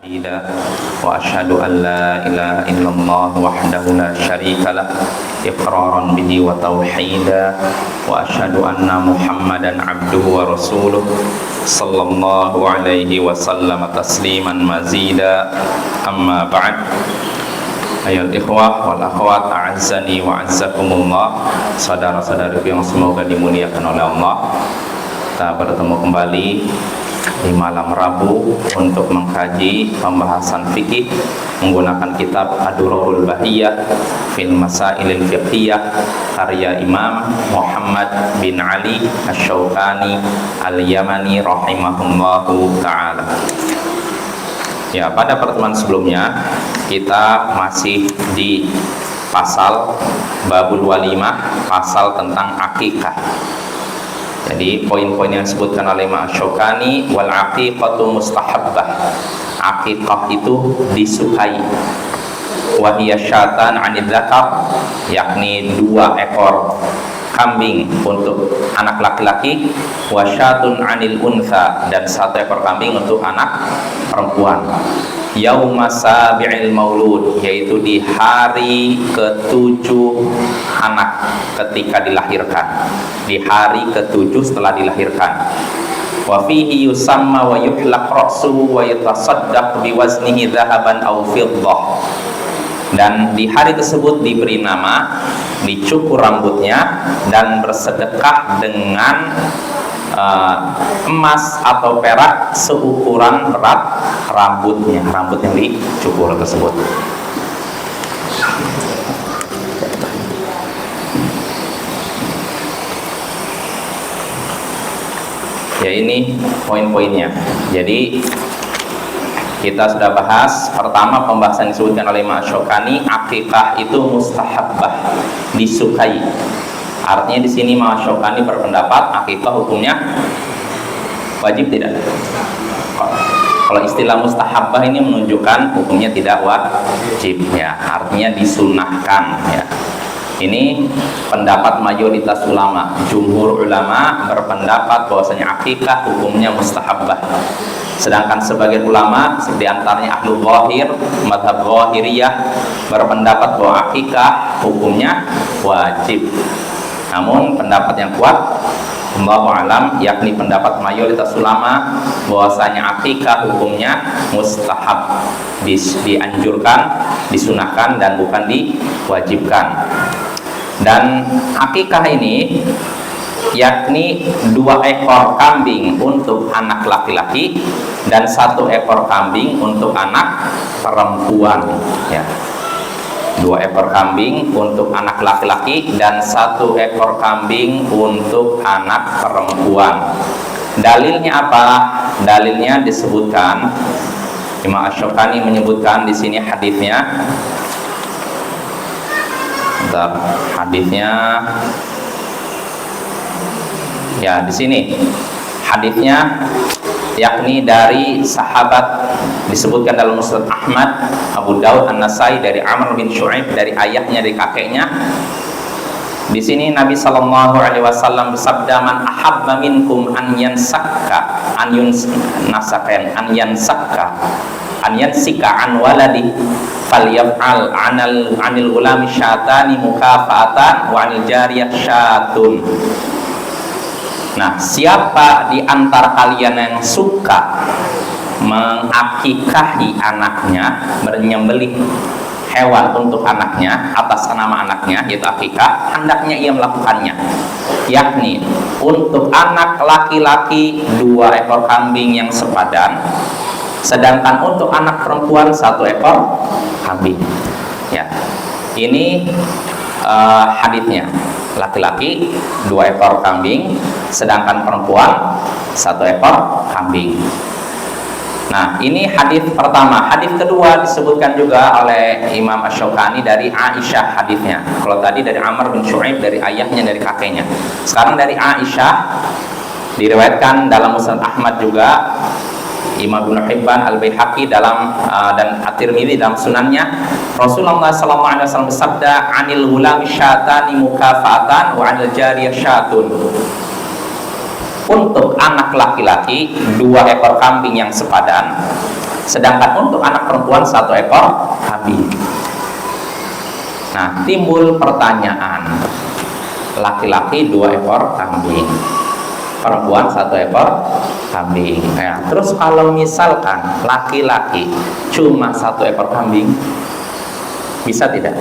وأشهد أن لا إله إلا الله وحده لا شريك له إقرارا به وتوحيدا وأشهد أن محمدا عبده ورسوله صلى الله عليه وسلم تسليما مزيدا أما بعد Ayol ikhwah wal akhwat a'azzani wa a'azzakumullah. Saudara-saudariku yang semoga dimuliakan oleh Allah, kita bertemu kembali di malam Rabu untuk mengkaji pembahasan fikih menggunakan kitab Ad-Durarul Bahiyah fil Masailil Fiqhiyah karya Imam Muhammad bin Ali Asy-Syaukani Al-Yamani rahimahullahu ta'ala. Ya, pada pertemuan sebelumnya kita masih di pasal Babul Walimah, pasal tentang akikah. Jadi poin-poin yang disebutkan oleh Imam Asy-Syaukani, wal aqiqatu mustahabbah. Akikah itu disukai. Wa hiya syatan 'anil dzakar, yakni 2 ekor kambing untuk anak laki-laki, wa syatun 'anil untha, dan 1 ekor kambing untuk anak perempuan. Yauma sabi'il maulud, yaitu di hari ke-7 anak ketika dilahirkan, di hari ke-7 setelah dilahirkan. Wa fihi yusamma wa yuhlaq ra'suhu wa yatasaddaq biwaznihi dhahaban aw fiddah. Dan di hari tersebut diberi nama, dicukur rambutnya dan bersedekah dengan emas atau perak seukuran berat rambut yang dicukur tersebut. Ya, ini poin-poinnya. Jadi kita sudah bahas pertama pembahasan disebutkan oleh Imam Asy-Syaukani, akikah itu mustahabbah, disukai. Artinya di sini Imam Asy-Syaukani berpendapat akikah hukumnya wajib tidak? Kalau istilah mustahabbah ini menunjukkan hukumnya tidak wajib, ya, artinya disunahkan, ya. Ini pendapat mayoritas ulama. Jumhur ulama berpendapat bahwasanya akikah hukumnya mustahabbah. Sedangkan sebagian ulama, di antaranya Ahlul Zahir, mazhab Zahiriyah, berpendapat bahwa akikah hukumnya wajib. Namun pendapat yang kuat, Allahu a'lam, yakni pendapat mayoritas ulama bahwasanya akikah hukumnya mustahab, dianjurkan, disunahkan, dan bukan diwajibkan. Dan akikah ini yakni 2 ekor kambing untuk anak laki-laki dan 1 ekor kambing untuk anak perempuan, ya. 2 ekor kambing untuk anak laki-laki dan 1 ekor kambing untuk anak perempuan. Dalilnya apa? Dalilnya disebutkan, Imam Asy-Syaukani menyebutkan di sini hadisnya. Hadisnya, ya, di sini hadisnya yakni dari sahabat, disebutkan dalam Musnad Ahmad, Abu Daud, An-Nasai, dari Amr bin Syu'aib, dari ayahnya, dari kakeknya. Di sini Nabi sallallahu alaihi wasallam bersabda, man ahabba minkum an yansakka an yansika an waladi falyaf'al anil ulami syatani mukafatan wa anil jariyah syatun. Nah, siapa di antara kalian yang suka mengakikahi anaknya, menyembelih hewan untuk anaknya atas nama anaknya, yaitu akikah, hendaknya ia melakukannya. Yakni untuk anak laki-laki 2 ekor kambing yang sepadan, sedangkan untuk anak perempuan 1 ekor kambing. Ya, ini hadisnya. Laki-laki 2 ekor kambing, sedangkan perempuan 1 ekor kambing. Nah, ini hadis pertama. Hadis kedua disebutkan juga oleh Imam Asy-Syaukani dari Aisyah hadisnya. Kalau tadi dari Amr bin Syu'aib, dari ayahnya, dari kakeknya. Sekarang dari Aisyah, diriwayatkan dalam Musnad Ahmad juga, Imam Ibnu Hibban, Al-Baihaqi dalam dan At-Tirmidzi dalam sunannya, Rasulullah sallallahu alaihi wasallam bersabda, "Anil gulami syatani mukafatan wa 'anil jariyah syatun." untuk anak laki-laki 2 ekor kambing yang sepadan, sedangkan untuk anak perempuan 1 ekor kambing. Nah, timbul pertanyaan, laki-laki 2 ekor kambing, perempuan 1 ekor kambing. Ya, terus kalau misalkan laki-laki cuma 1 ekor kambing, bisa tidak?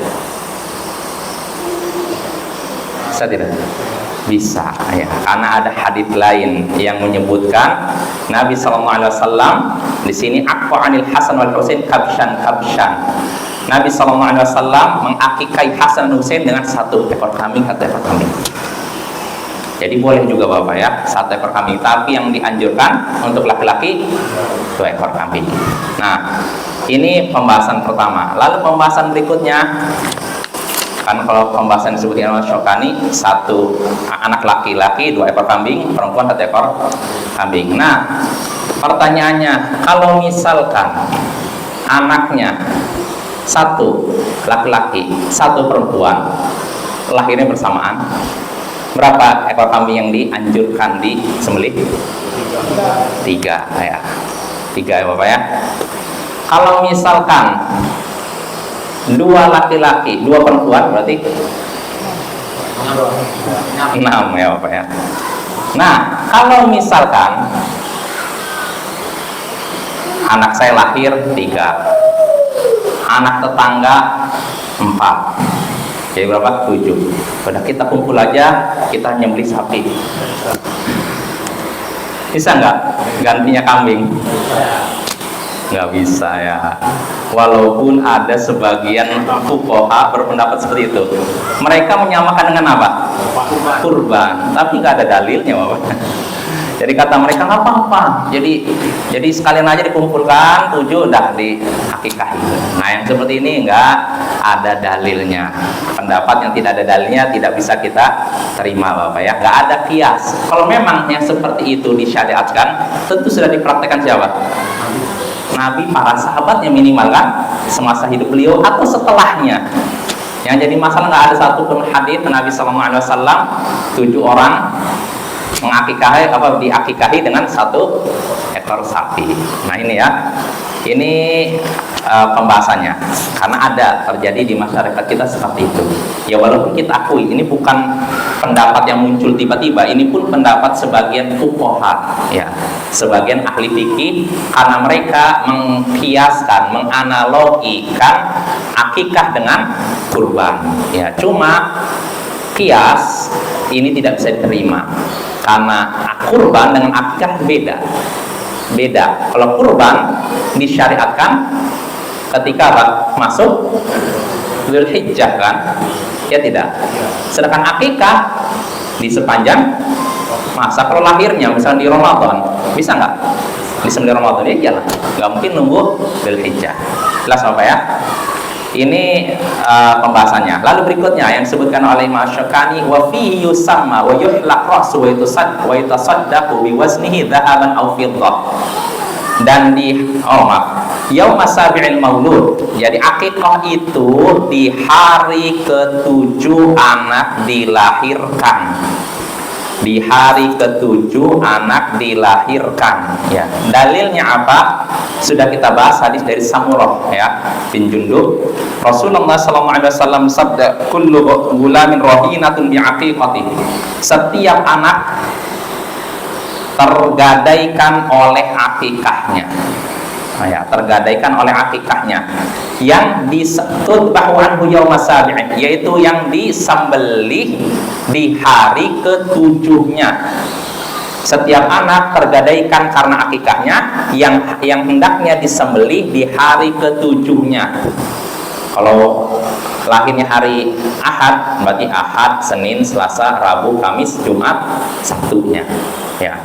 Bisa tidak? Bisa, ya. Karena ada hadits lain yang menyebutkan Nabi SAW di sini aqwa anil Hasan wal Husain kabshan. Nabi SAW mengakikai Hasan dan Husain dengan 1 ekor kambing, 1 ekor kambing. Jadi boleh juga Bapak ya, 1 ekor kambing, tapi yang dianjurkan untuk laki-laki 2 ekor kambing. Nah, ini pembahasan pertama. Lalu pembahasan berikutnya, kan kalau pembahasan disebutkan oleh Syokani, 1 anak laki-laki 2 ekor kambing, perempuan 1 ekor kambing. Nah, pertanyaannya, kalau misalkan anaknya 1 laki-laki 1 perempuan, lahirnya bersamaan, berapa ekor kambing yang dianjurkan disembelih? 3 ya. 3 ya Bapak ya. Kalau misalkan 2 laki-laki 2 perempuan, berarti 6 ya Bapak ya. Nah, kalau misalkan anak saya lahir 3, anak tetangga 4, jadi berapa? 7. Udah kita kumpul aja, kita nyembelih sapi. Bisa nggak gantinya kambing? Nggak bisa ya. Walaupun ada sebagian fuqaha berpendapat seperti itu, mereka menyamakan dengan apa? Kurban, tapi nggak ada dalilnya Bapak. Jadi kata mereka nggak apa-apa. Jadi sekalian aja dikumpulkan 7 udah diakikahi. Nah yang seperti ini nggak ada dalilnya. Pendapat yang tidak ada dalilnya tidak bisa kita terima Bapak ya. Nggak ada kias. Kalau memang yang seperti itu disyariatkan, tentu sudah dipraktekkan siapa? Nabi, para sahabat yang minimal kan semasa hidup beliau atau setelahnya. Yang jadi masalah nggak ada satupun hadits Nabi SAW 7 orang mengakikahi diakikahi dengan 1 ekor sapi. Nah ini ya, ini pembahasannya, karena ada terjadi di masyarakat kita seperti itu. Ya walaupun kita akui ini bukan pendapat yang muncul tiba-tiba, ini pun pendapat sebagian fuqaha, ya, sebagian ahli fikih, karena mereka mengkiaskan, menganalogikan akikah dengan kurban. Ya, cuma kias ini tidak bisa diterima karena kurban dengan akikah beda. Kalau kurban disyariatkan ketika masuk Dzulhijjah kan, ya tidak. Sedangkan akikah di sepanjang masa. Kalau lahirnya misalnya di Ramadan, bisa nggak disembelih Ramadan? Ya iyalah, nggak mungkin nunggu Dzulhijjah. Jelas Bapak ya? Ini pembahasannya. Lalu berikutnya yang disebutkan oleh Imam Syokani, wa fihi yusamma wa yuhlaq ra'su wa yutasaddaqu bi waznihi dhahaban aw fiddah. Dan yaum sabi'il maulud. Jadi akikah itu di hari ke-7 anak dilahirkan. Di hari ke-7 anak dilahirkan, ya. Dalilnya apa? Sudah kita bahas hadis dari Samurah ya bin Jundub. Rasulullah SAW sabda, kullu gulamin rahinatun bi'aqiqati. Setiap anak tergadaikan oleh akikahnya. Nah, ya, tergadaikan oleh akikahnya yang disebut bahwa yaumasabi'in, yaitu yang disembelih di hari ke-7-nya. Setiap anak tergadaikan karena akikahnya yang hendaknya disembelih di hari ke-7-nya. Kalau lahirnya hari Ahad, berarti Ahad, Senin, Selasa, Rabu, Kamis, Jumat, Sabtunya. Ya,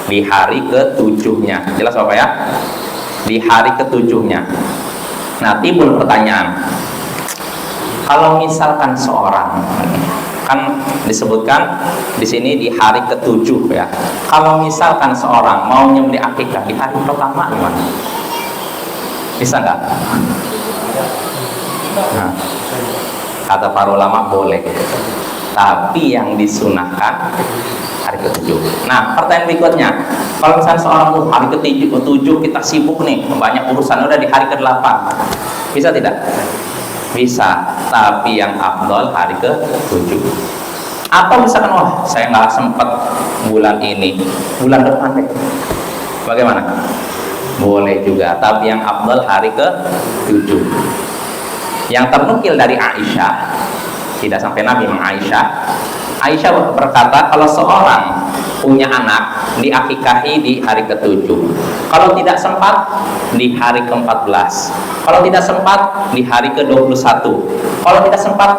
di hari ke-7-nya. Jelas Bapak ya? Di hari ke-7-nya. Nah, timbul pertanyaan. Kalau misalkan seorang, kan disebutkan di sini di hari ke-7 ya. Kalau misalkan seorang mau nyembelih akikah di hari pertama gimana? Bisa nggak? Nah, kata para ulama boleh. Tapi yang disunahkan hari ke-7. Nah, pertanyaan berikutnya, kalau misalnya seorang hari ke-7 kita sibuk nih, banyak urusan, udah di hari ke-8, bisa tidak? Bisa, tapi yang afdal hari ke-7. Atau misalkan, wah saya nggak sempat bulan ini, bulan depan deh, bagaimana? Boleh juga, tapi yang afdal hari ke-7. Yang ternukil dari Aisyah, tidak sampai Nabi, Aisyah berkata, kalau seorang punya anak diakikahi di hari ke-7, kalau tidak sempat di hari ke-14, kalau tidak sempat di hari ke-21, kalau tidak sempat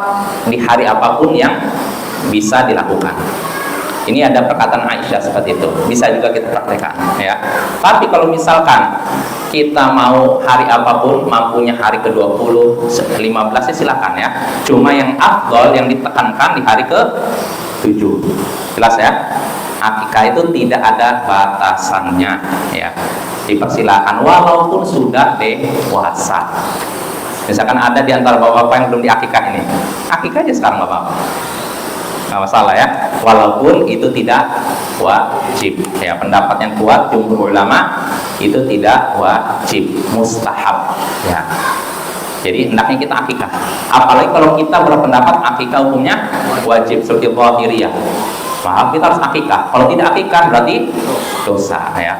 di hari apapun yang bisa dilakukan. Ini ada perkataan Aisyah seperti itu, bisa juga kita praktekkan ya. Tapi kalau misalkan kita mau hari apapun, mampunya hari ke-20, 15 ya silakan ya. Cuma yang afdal, yang ditekankan di hari ke-7. Jelas ya? Akikah itu tidak ada batasannya ya. Dipersilakan walaupun sudah dewasa. Misalkan ada di antara bapak-bapak yang belum diakikah ini, akikah aja sekarang bapak, nggak masalah ya, walaupun itu tidak wajib ya. Pendapat yang kuat jumhur ulama itu tidak wajib, mustahab ya. Jadi hendaknya kita akikah, apalagi kalau kita berpendapat akikah hukumnya wajib seperti Zahiriyah, maaf kita harus akikah. Kalau tidak akikah berarti dosa ya.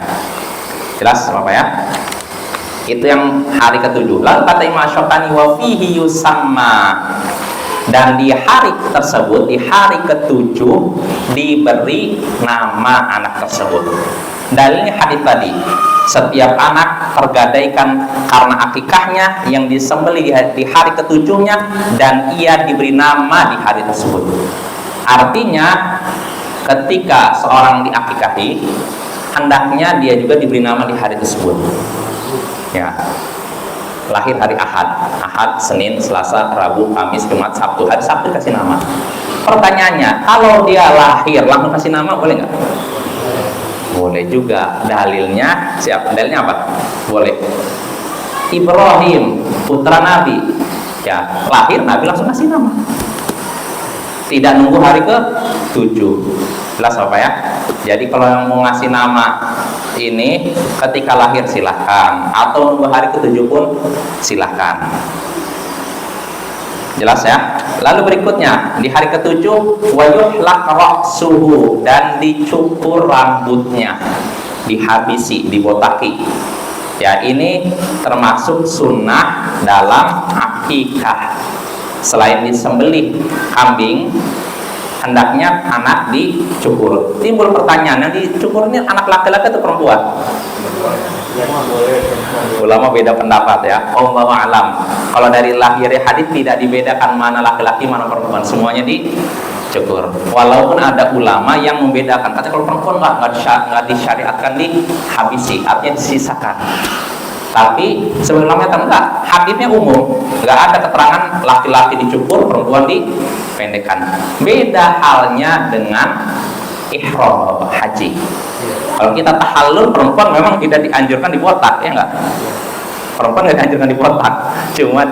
Jelas Bapak ya? Itu yang hari ke-7. Lalu kata Imam Syaukani, wa fihi yusamma, dan di hari tersebut, di hari ke-7 diberi nama anak tersebut. Dalilnya hadis tadi, setiap anak tergadaikan karena akikahnya yang disembelih di hari ke-7-nya, dan ia diberi nama di hari tersebut. Artinya ketika seorang diakikahi, hendaknya dia juga diberi nama di hari tersebut ya. Lahir hari Ahad, Senin, Selasa, Rabu, Kamis, Jumat, Sabtu. Hari Sabtu kasih nama. Pertanyaannya, kalau dia lahir langsung kasih nama boleh nggak? Boleh juga. Dalilnya siapa? Dalilnya apa? Boleh. Ibrahim, putra Nabi, ya lahir Nabi langsung kasih nama. Tidak nunggu hari ke-7. Jelas apa ya? Jadi kalau yang mau ngasih nama ini ketika lahir silahkan, atau nunggu hari ke-7 pun silahkan. Jelas ya? Lalu berikutnya, di hari ke-7 wa yuhlaq ra'suhu, dan dicukur rambutnya, dihabisi, dibotaki. Ya, ini termasuk sunnah dalam akikah. Selain disembelih kambing, hendaknya anak dicukur. Timbul pertanyaan, yang dicukur ini anak laki-laki atau perempuan? Ulama beda pendapat ya. Allahu a'lam. Kalau dari lahirnya hadis tidak dibedakan mana laki-laki mana perempuan, semuanya dicukur. Walaupun ada ulama yang membedakan, katanya kalau perempuan nggak disyariatkan dihabisi, artinya disisakan. Tapi sebelumnya enggak, hadisnya umum, nggak ada keterangan laki-laki dicukur, perempuan dipendekkan. Beda halnya dengan ihram haji. Kalau kita tahallul, perempuan memang tidak dianjurkan dibotak, ya enggak? Perempuan nggak dianjurkan dibotak, cuma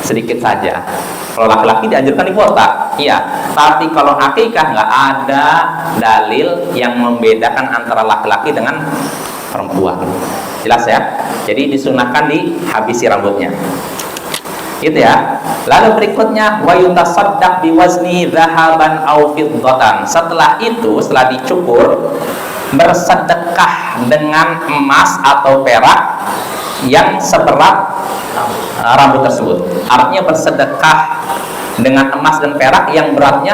sedikit saja. Kalau laki-laki dianjurkan dibotak, iya. Tapi kalau akikah nggak ada dalil yang membedakan antara laki-laki dengan perempuan. Jelas ya? Jadi disunahkan dihabisi rambutnya. Gitu ya. Lalu berikutnya wa yutasaddaq biwazni dzahaban aw fiddatan. Setelah itu, setelah dicukur, bersedekah dengan emas atau perak yang seberat rambut tersebut. Artinya bersedekah dengan emas dan perak yang beratnya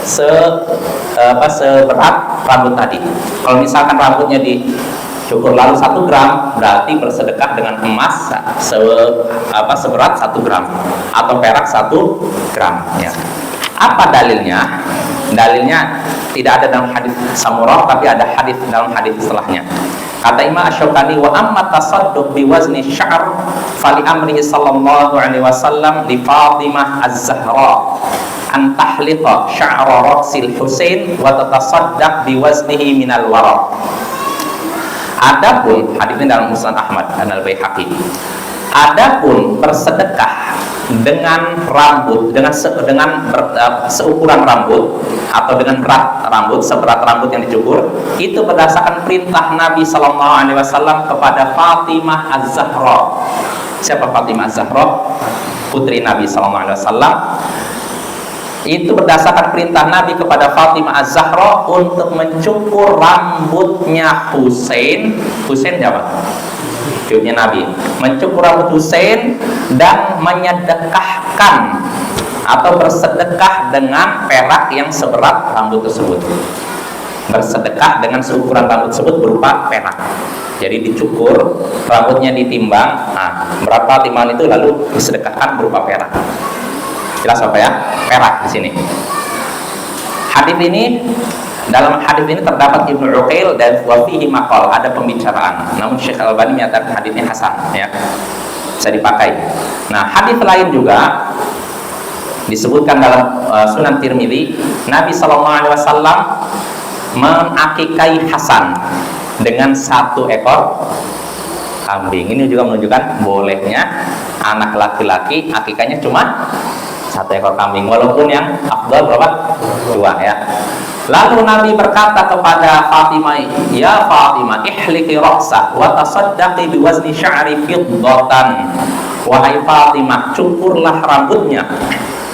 seberat rambut tadi. Kalau misalkan rambutnya dicukur lalu 1 gram, berarti bersedekah dengan emas seberat 1 gram atau perak 1 gram ya. Apa dalilnya? Dalilnya tidak ada dalam hadis Samurah, tapi ada hadis dalam hadis setelahnya. Kata Imam Asy-Syaukani, wa amma tasadduq bi wazni sya'r fali amrihi sallallahu alaihi wasallam li Fatimah Az-Zahra an tahlita sya'ra ra'sil Husain wa tatasaddaq bi waznihi minal waraq. Adapun hadis ini dalam Musnad Ahmad dan Al-Baihaqi, Adapun bersedekah dengan rambut, dengan seukuran rambut atau dengan berat rambut, seberat rambut yang dicukur, itu berdasarkan perintah Nabi Sallallahu Alaihi Wasallam kepada Fatimah Az-Zahra. Siapa Fatimah Az-Zahra? Putri Nabi Sallallahu Alaihi Wasallam. Itu berdasarkan perintah Nabi kepada Fatimah Az-Zahra untuk mencukur rambutnya Husain. Husain siapa? Cucunya Nabi. Mencukur rambut Husain dan menyedekahkan atau bersedekah dengan perak yang seberat rambut tersebut. Bersedekah dengan seukuran rambut tersebut berupa perak. Jadi dicukur, rambutnya ditimbang. Nah, berapa timbangan itu lalu disedekahkan berupa perak. Jelas apa ya? Perak di sini. Hadis ini, dalam hadis ini terdapat Ibnu Uqail dan wafihi maqal, ada pembicaraan. Namun Syekh Al-Albani menyatakan hadisnya hasan, ya, bisa dipakai. Nah, hadis lain juga disebutkan dalam Sunan Tirmidzi, Nabi Sallallahu Alaihi Wasallam mengakikai Hasan dengan 1 ekor kambing. Ini juga menunjukkan bolehnya anak laki-laki akikahnya cuma 1 ekor kambing, walaupun yang afdal berapa? 2, ya. Lalu Nabi berkata kepada Fatimah, "Ya Fatimah, ihliki ra'sah wa tasaddaqi biwazni sya'ri fiddatan." Wahai Fatimah, cukurlah rambutnya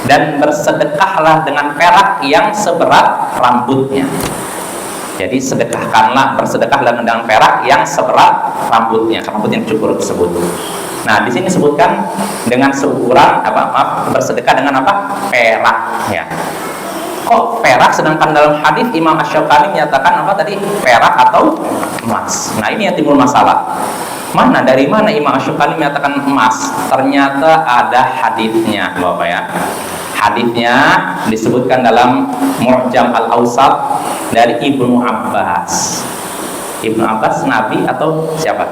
dan bersedekahlah dengan perak yang seberat rambutnya. Jadi sedekahkanlah, bersedekahlah dengan perak yang seberat rambutnya, rambut yang cukur tersebut. Nah, di sini disebutkan dengan seukuran bersedekah dengan apa? Perak, ya. Kok perak, sedangkan dalam hadis Imam Asy-Syaukani menyatakan apa tadi? Perak atau emas. Nah, ini yang timbul masalah. Dari mana Imam Asy-Syaukani menyatakan emas? Ternyata ada hadisnya, Bapak ya. Hadisnya disebutkan dalam Mu'jam Al-Awsat dari Ibnu Abbas. Ibnu Abbas Nabi atau siapa?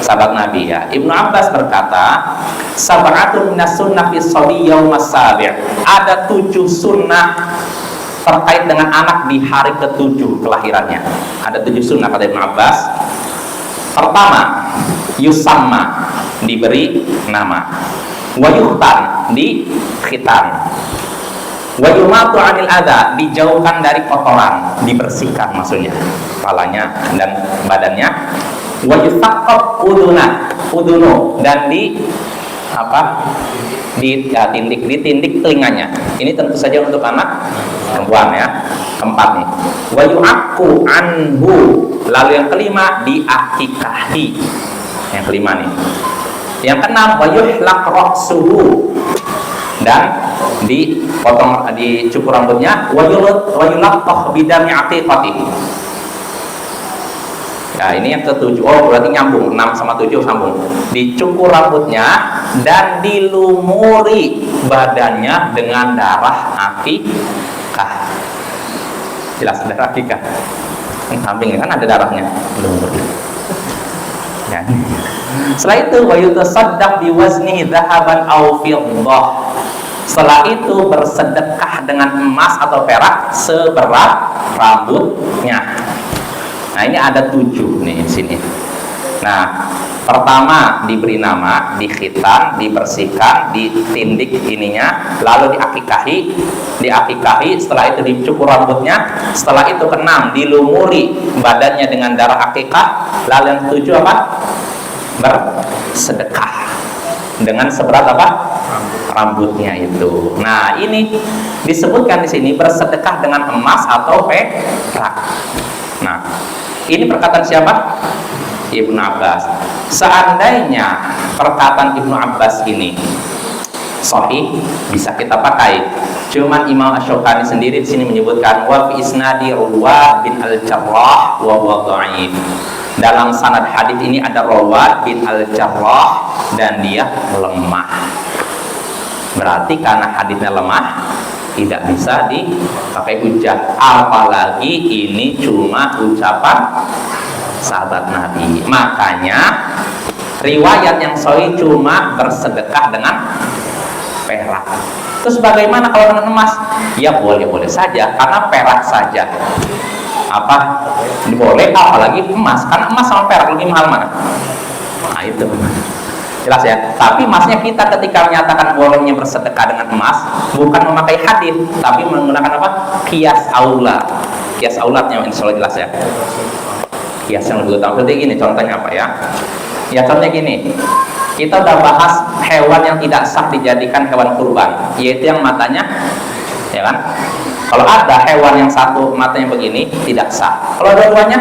Sahabat Nabi, ya. Ibnu Abbas berkata, "Sab'atun minas sunnah fi shabi yaumas sabi'." Ada 7 sunnah terkait dengan anak di hari ke-7 kelahirannya. Ada 7 sunnah kata Ibnu Abbas. Pertama, yusamma, diberi nama. Wa yuhtan, di khitan. Wa yumatu 'anil adza, dijauhkan dari kotoran, dibersihkan maksudnya kepalanya dan badannya. Wa yusaqqab udunu, dan ditindik telinganya. Ini tentu saja untuk anak perempuan, ya. Keempat nih. Wa yu'aqqu anhu, lalu yang kelima diakikahi. Yang kelima nih. Yang keenam, wa yuhlaq ra'suhu, dan dipotong, dicukur rambutnya. Wa yulaqqah bidami aqiqatihi. Nah, ini yang ke-7. Oh, berarti nyambung, 6 sama 7 sambung. Dicukur rambutnya dan dilumuri badannya dengan darah akikah. Jelas darah akikah. Kambing kan ada darahnya. Lumuri. Ya. Setelah itu, wa yutasaddaq biwazni dzahaban aw fiddah. Setelah itu bersedekah dengan emas atau perak seberat rambutnya. Nah, ini ada 7 nih di sini. Nah, pertama diberi nama, dikhitan, dibersihkan, ditindik ininya, lalu diakikahi, setelah itu dicukur rambutnya, setelah itu keenam dilumuri badannya dengan darah akikah, lalu yang 7 apa? Bersedekah dengan seberat apa? Rambutnya itu. Nah, ini disebutkan di sini bersedekah dengan emas atau perak. Nah, ini perkataan siapa? Ibnu Abbas. Seandainya perkataan Ibnu Abbas ini sahih, bisa kita pakai. Cuman Imam Asy-Syaukani sendiri di sini menyebutkan wa fi isnadi Rawad bin Al-Jarrah wa huwa dhaif. Dalam sanad hadis ini ada Rawad bin Al-Jarrah dan dia lemah. Berarti karena hadisnya lemah, tidak bisa dipakai hujah. Apalagi ini cuma ucapan sahabat Nabi. Makanya riwayat yang sahih cuma bersedekah dengan perak. Terus bagaimana kalau dengan emas? Ya boleh-boleh saja, karena perak saja. Apa? Boleh, apalagi emas. Karena emas sama perak lebih mahal mana? Nah itu. Jelas ya. Tapi maksudnya kita ketika menyatakan bolehnya bersedekah dengan emas bukan memakai hadis, tapi menggunakan apa? Qiyas aula. Qiyas aulatnya insya Allah jelas ya. Qiyas yang lebih utama. Seperti gini contohnya apa ya? Ya contohnya gini. Kita udah bahas hewan yang tidak sah dijadikan hewan kurban, yaitu yang matanya, ya kan? Kalau ada hewan yang satu matanya begini tidak sah. Kalau dua-duanya,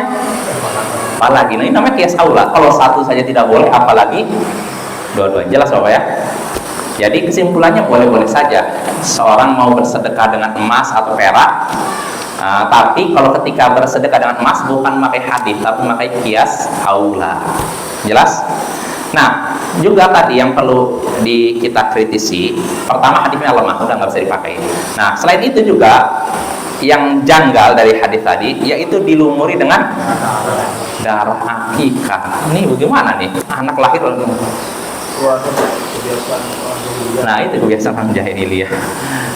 apalagi? Nah, ini namanya qiyas aula. Kalau satu saja tidak boleh, apalagi dua-duanya. Jelas Bapak ya? Jadi kesimpulannya boleh-boleh saja seorang mau bersedekah dengan emas atau perak. Tapi kalau ketika bersedekah dengan emas bukan memakai hadis, tapi memakai qiyas aula. Jelas? Nah, juga tadi yang perlu kita kritisi, pertama hadisnya lemah, udah nggak bisa dipakai. Nah, selain itu juga yang janggal dari hadis tadi, yaitu dilumuri dengan darah akikah. Ini bagaimana nih? Anak lahir lalu. Nah, itu kebiasaan orang jahiliyah.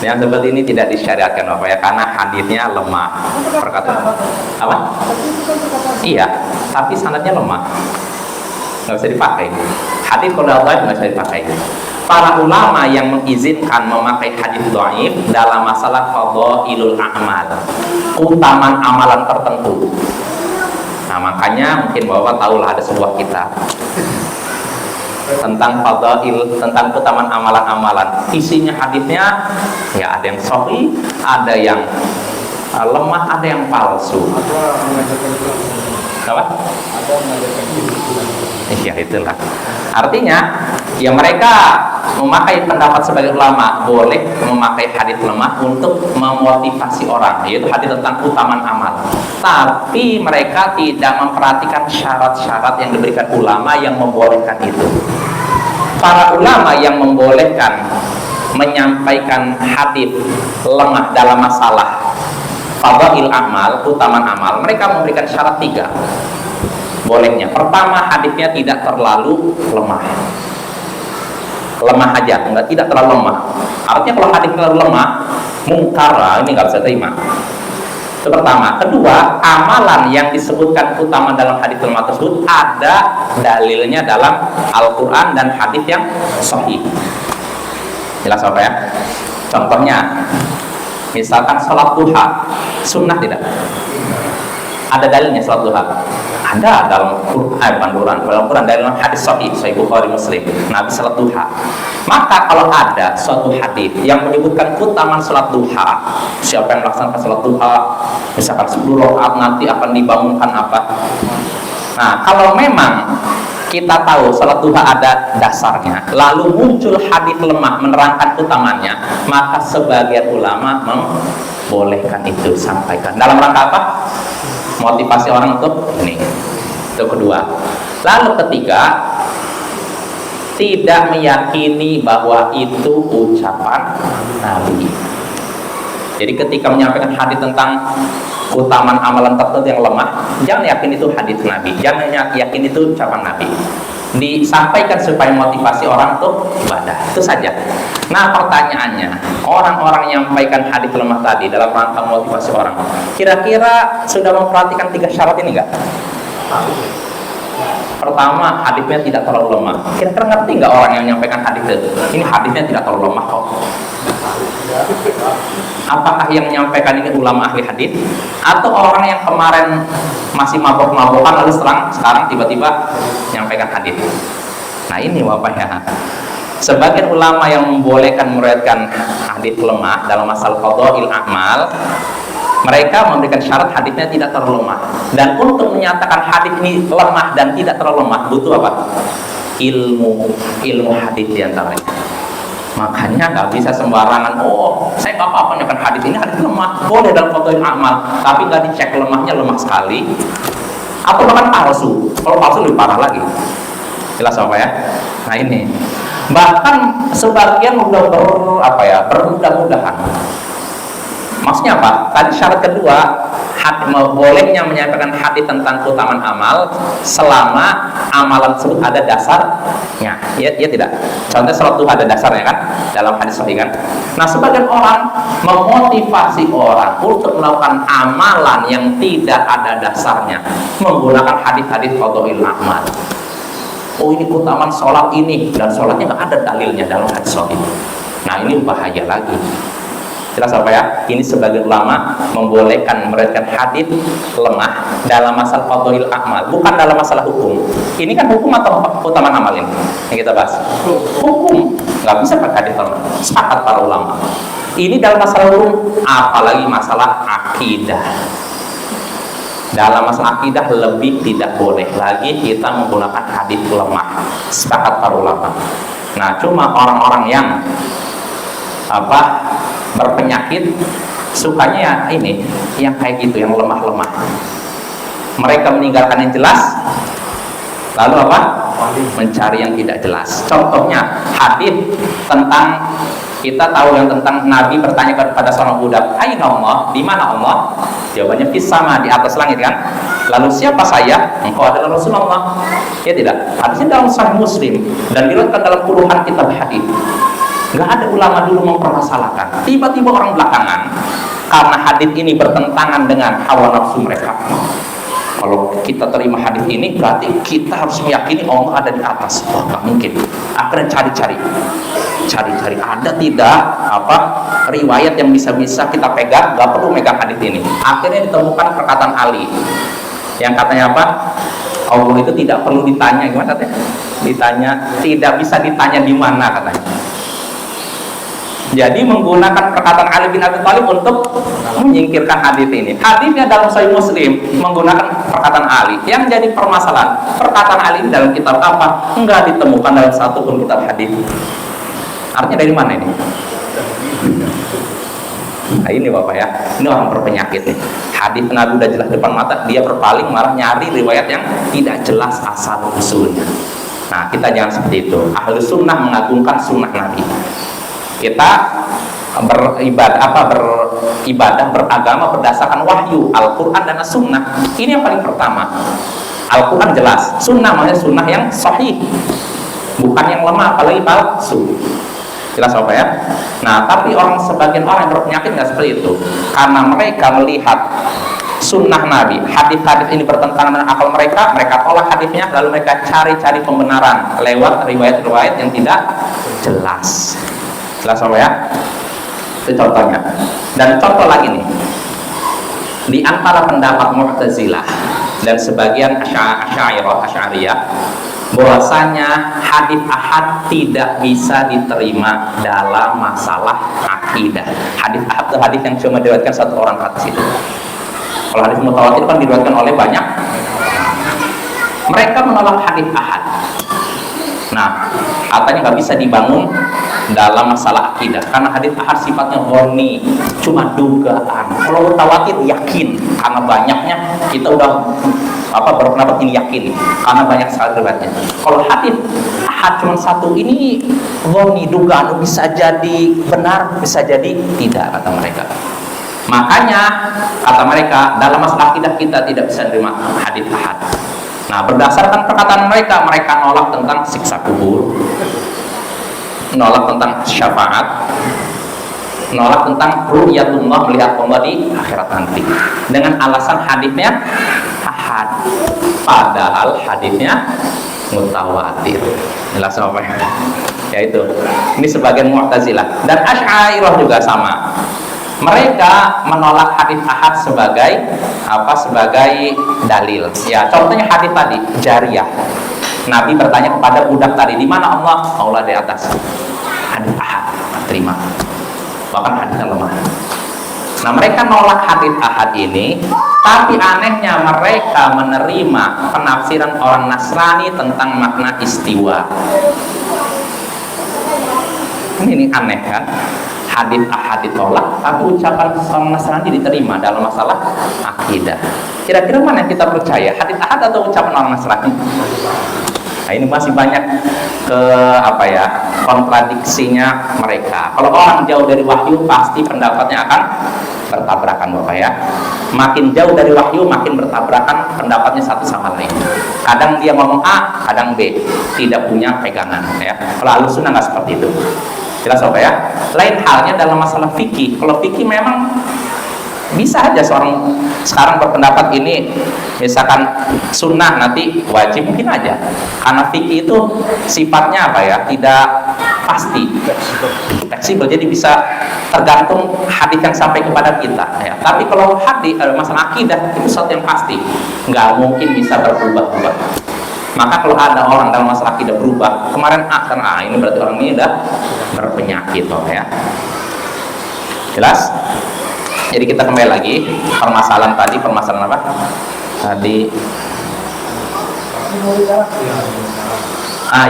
Yang seperti ini tidak disyariatkan apa ya? Karena hadisnya lemah. Perkataan apa? Iya, tapi sanadnya lemah. Nggak bisa dipakai. Hadis kalau dhaif nggak bisa dipakai. Para ulama yang mengizinkan memakai hadis dhaif dalam masalah fadhailul a'mal, keutamaan amalan tertentu. Nah, makanya mungkin Bapak tahulah ada sebuah kitab tentang fadhail, tentang keutamaan amalan-amalan. Isinya hadisnya ya ada yang sahih, ada yang lemah, ada yang palsu. Apa? Ya itulah. Artinya, ya mereka memakai pendapat sebagai ulama boleh memakai hadis lemah untuk memotivasi orang, yaitu hadis tentang keutamaan amal. Tapi mereka tidak memperhatikan syarat-syarat yang diberikan ulama yang membolehkan itu. Para ulama yang membolehkan menyampaikan hadis lemah dalam masalah fadhail amal, keutamaan amal, mereka memberikan syarat 3 bolehnya. Pertama, hadisnya tidak terlalu lemah aja, tidak terlalu lemah. Artinya kalau hadis terlalu lemah, mungkar, ini nggak bisa terima. Itu pertama. Kedua, amalan yang disebutkan keutamaan dalam hadis lemah tersebut ada dalilnya dalam Al-Quran dan hadis yang sahih. Jelas apa ya? Contohnya, misalkan sholat duha, sunnah tidak? Ada dalilnya sholat duha? Ada dalam Quran, dalam hadis sahih Bukhari Muslim, Nabi sholat duha. Maka kalau ada suatu hadis yang menyebutkan keutamaan sholat duha, siapa yang melaksanakan sholat duha, misalkan 10 rakaat nanti akan dibangunkan apa? Nah, kalau memang kita tahu sholat duha ada dasarnya, lalu muncul hadis lemah menerangkan keutamaannya, maka sebagian ulama membolehkan itu sampaikan. Dalam rangka apa? Motivasi orang untuk ini. Itu kedua. Lalu ketiga, tidak meyakini bahwa itu ucapan Nabi. Jadi ketika menyampaikan hadis tentang keutamaan amalan tertentu yang lemah, jangan yakin itu hadis Nabi, jangan yakin itu ucapan Nabi. Disampaikan supaya motivasi orang untuk ibadah, itu saja. Nah, pertanyaannya, orang-orang yang menyampaikan hadis lemah tadi dalam rangka motivasi orang, kira-kira sudah memperhatikan 3 syarat ini enggak? Pertama, hadisnya tidak terlalu lemah. Kira-kira ngerti nggak orang yang menyampaikan hadis itu? Ini hadisnya tidak terlalu lemah kok. Apakah yang menyampaikan ini ulama ahli hadis atau orang yang kemarin masih mabok-mabokan lalu sekarang tiba-tiba menyampaikan hadis? Nah, ini Bapak ya. Sebagian ulama yang membolehkan meriwayatkan hadis lemah dalam masalah fadhail a'mal, mereka memberikan syarat hadisnya tidak terlalu lemah. Dan untuk menyatakan hadis ini lemah dan tidak terlalu lemah butuh apa? Ilmu hadis diantaranya. Makanya nggak bisa sembarangan. Oh, saya nggak apa-apa menyampaikan hadis ini, hadis lemah, boleh dalam fadhail a'mal, tapi nggak dicek lemahnya, lemah sekali, atau bahkan palsu. Kalau palsu lebih parah lagi. Jelas apa ya? Nah ini. Bahkan sebagian udah bermudah-mudahan. Maksudnya apa? Tadi syarat kedua, bolehnya menyampaikan hadis tentang keutamaan amal selama amalan tersebut ada dasarnya. Ya tidak. Contoh salat duha ada dasarnya kan dalam hadis sahih kan. Nah, sebagian orang memotivasi orang untuk melakukan amalan yang tidak ada dasarnya menggunakan hadis-hadis fadhail amal. Oh ini keutamaan sholat ini, dan sholatnya nggak ada dalilnya dalam hadis sahih. Nah ini bahaya lagi. Jelas apa ya? Ini sebagian ulama membolehkan meriwayatkan hadis lemah dalam masalah fadhilul amal, bukan dalam masalah hukum. Ini kan hukum atau keutamaan amal ini yang kita bahas? Hukum, nggak bisa pakai hadis lemah. Sepakat para ulama. Ini dalam masalah hukum, apalagi masalah akidah. Dalam masalah akidah lebih tidak boleh lagi kita menggunakan hadis lemah. Sepakat para ulama. Nah, cuma orang-orang yang berpenyakit sukanya ya ini yang kayak gitu, yang lemah-lemah. Mereka meninggalkan yang jelas, lalu mencari yang tidak jelas. Contohnya hadis tentang, kita tahu yang tentang Nabi bertanya kepada seorang budak, "Aina Allah?" Di mana Allah? Jawabannya fis sama, di atas langit kan. Lalu siapa saya? Engkau adalah Rasulullah. Ya tidak. Hadisnya dalam Sahih Muslim dan diriwayatkan dalam puluhan kitab hadis. Nggak ada ulama dulu mempermasalahkan. Tiba-tiba orang belakangan, karena hadis ini bertentangan dengan hawa nafsu mereka. Kalau kita terima hadis ini, berarti kita harus meyakini Allah ada di atas. Wah, nggak mungkin. Akhirnya cari-cari, ada tidak riwayat yang bisa kita pegang, nggak perlu megang hadis ini. Akhirnya ditemukan perkataan Ali, yang katanya Allah itu tidak perlu ditanya, gimana katanya? Tidak bisa ditanya di mana katanya. Jadi menggunakan perkataan Ali bin Abi Thalib untuk menyingkirkan hadis ini. Hadisnya dalam Sahih Muslim menggunakan perkataan Ali. Yang jadi permasalahan, perkataan Ali dalam kitab apa? Enggak ditemukan dalam satu pun kitab hadis. Artinya dari mana ini? Nah ini Bapak ya, ini orang berpenyakit nih. Hadis Nabi udah jelas depan mata, dia berpaling malah nyari riwayat yang tidak jelas asal usulnya. Nah kita jangan seperti itu. Ahlu sunnah mengagungkan sunnah Nabi. Kita beribadah beragama berdasarkan wahyu Al-Quran dan As-Sunnah. Ini yang paling pertama. Al-Quran jelas, Sunnah maksudnya sunnah yang sahih, bukan yang lemah apalagi palsu. Jelas apa ya? Nah tapi sebagian orang yang berpenyakit nggak seperti itu, karena mereka melihat sunnah Nabi, hadis-hadis ini bertentangan dengan akal mereka tolak hadisnya, lalu mereka cari-cari pembenaran lewat riwayat-riwayat yang tidak jelas. Jelas apa ya? Itu contohnya. Dan contoh lagi nih, di antara pendapat Mu'tazilah dan sebagian Asy'ariyah, bahwasanya hadis ahad tidak bisa diterima dalam masalah akidah. Hadis ahad itu hadis yang cuma diriwayatkan satu orang ke atas itu. Kalau hadis mutawatir kan diriwayatkan oleh banyak. Mereka menolak hadis ahad. Nah, katanya nggak bisa dibangun dalam masalah akidah karena hadis ahad sifatnya dhonni, cuma dugaan. Kalau mutawatir yakin, karena banyaknya kita udah berpendapat ini yakin karena banyak sekali riwayatnya. Kalau hadis ahad cuma satu, ini dhonni, dugaan, bisa jadi benar, bisa jadi tidak, kata mereka. Makanya kata mereka dalam masalah akidah kita tidak bisa menerima hadis ahad. Nah, berdasarkan perkataan mereka nolak tentang siksa kubur, nolak tentang syafaat, nolak tentang ru'yatullah, melihat Allah di akhirat nanti, dengan alasan hadisnya ahad, padahal hadisnya mutawatir. Jelas apa ya? Yaitu ini sebagian Mu'tazilah dan Asy'ariyah juga sama. Mereka menolak hadis ahad sebagai dalil. Ya, contohnya hadis tadi, jariyah. Nabi bertanya kepada budak tadi, di mana Allah? Allah di atas. Hadis ahad, terima. Bahkan hadisnya lemah. Nah, mereka nolak hadis ahad ini, tapi anehnya mereka menerima penafsiran orang Nasrani tentang makna istiwa. Ini aneh kan? Hadis ahad ditolak, tapi ucapan orang Nasrani diterima dalam masalah akidah. Kira-kira mana yang kita percaya? Hadis ahad atau ucapan orang Nasrani? Nah, ini masih banyak kontradiksinya mereka. Kalau orang jauh dari wahyu, pasti pendapatnya akan bertabrakan, Bapak ya. Makin jauh dari wahyu, makin bertabrakan pendapatnya satu sama lain. Kadang dia ngomong A, kadang B, tidak punya pegangan ya. Kalau Ahlussunnah nggak seperti itu. Jelas apa ya? Lain halnya dalam masalah fikih. Kalau fikih memang Bisa aja seorang sekarang berpendapat ini misalkan sunnah nanti wajib, mungkin aja, karena fikih itu sifatnya apa ya, tidak pasti, fleksibel, jadi bisa tergantung hadis yang sampai kepada kita ya. Tapi kalau hadis masalah akidah itu sesuatu yang pasti, nggak mungkin bisa berubah-ubah. Maka kalau ada orang dalam masalah akidah berubah, kemarin A karena A, ini berarti orang ini udah berpenyakit loh ya. Jelas? Jadi kita kembali lagi permasalahan tadi, permasalahan apa? Tadi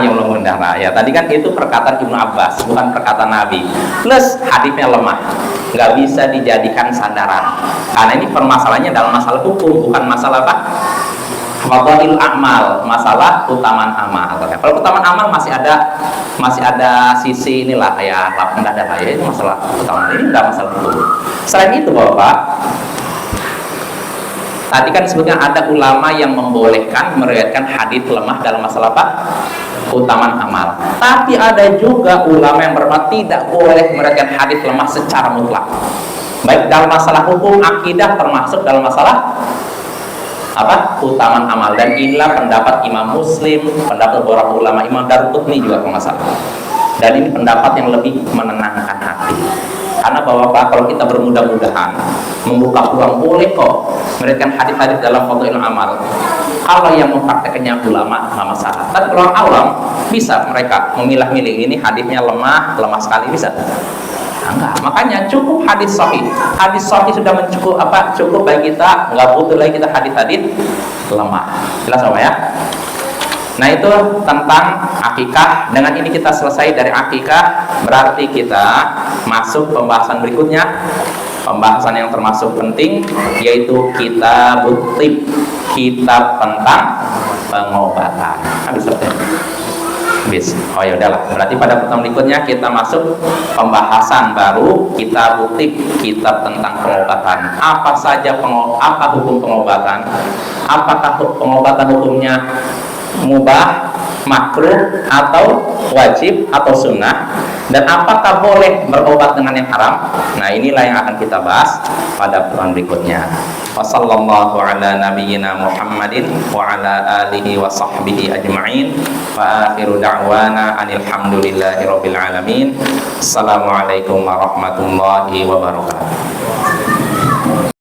yang belum darah ya. Tadi kan itu perkataan Ibnu Abbas, bukan perkataan Nabi. Plus hadisnya lemah, nggak bisa dijadikan sandaran. Karena ini permasalahannya dalam masalah hukum, bukan masalah apa? Fadhailul amal, masalah utamaan amal. Kalau utamaan amal masih ada sisi inilah ya, lapang dada lah ya, itu masalah utamaan. Ini enggak masalah hukum. Selain itu Bapak, tadi kan sebutkan ada ulama yang membolehkan meriwayatkan hadis lemah dalam masalah apa? Utamaan amal. Tapi ada juga ulama yang berpendapat tidak boleh meriwayatkan hadis lemah secara mutlak. Baik dalam masalah hukum, akidah, termasuk dalam masalah apa? Utamaan amal. Dan inilah pendapat Imam Muslim, pendapat beberapa ulama, Imam Daruqutni juga kalau nggak salah. Dan ini pendapat yang lebih menenangkan hati. Karena Bapak, kalau kita bermudah-mudahan membuka peluang, boleh kok meriwayatkan hadis-hadis dalam fadhailul amal. Kalau yang mempraktekannya ulama nggak masalah. Tapi kalau orang awam bisa mereka memilah-milih, ini hadisnya lemah sekali, bisa. Enggak, makanya cukup hadis sahih. Hadis sahih sudah cukup bagi kita, nggak butuh lagi kita hadis-hadis lemah. Jelas apa ya? Nah itu tentang akikah. Dengan ini kita selesai dari akikah. Berarti kita masuk pembahasan berikutnya, pembahasan yang termasuk penting, yaitu kitabut thib, kitab tentang pengobatan. Habis oh ya udahlah, berarti pada pertemuan berikutnya kita masuk pembahasan baru, kitabut thib, kitab tentang pengobatan. Apa saja apa hukum pengobatan? Apakah pengobatan hukumnya mubah, makruh, atau wajib, atau sunnah, dan apakah boleh berobat dengan yang haram? Nah inilah yang akan kita bahas pada pertemuan berikutnya. Wassallallahu ala nabiyyina Muhammadin wa ala alihi wa sahbihi ajma'in. Wa akhiru da'wana anilhamdulillahi rabbil alamin. Assalamualaikum warahmatullahi wabarakatuh.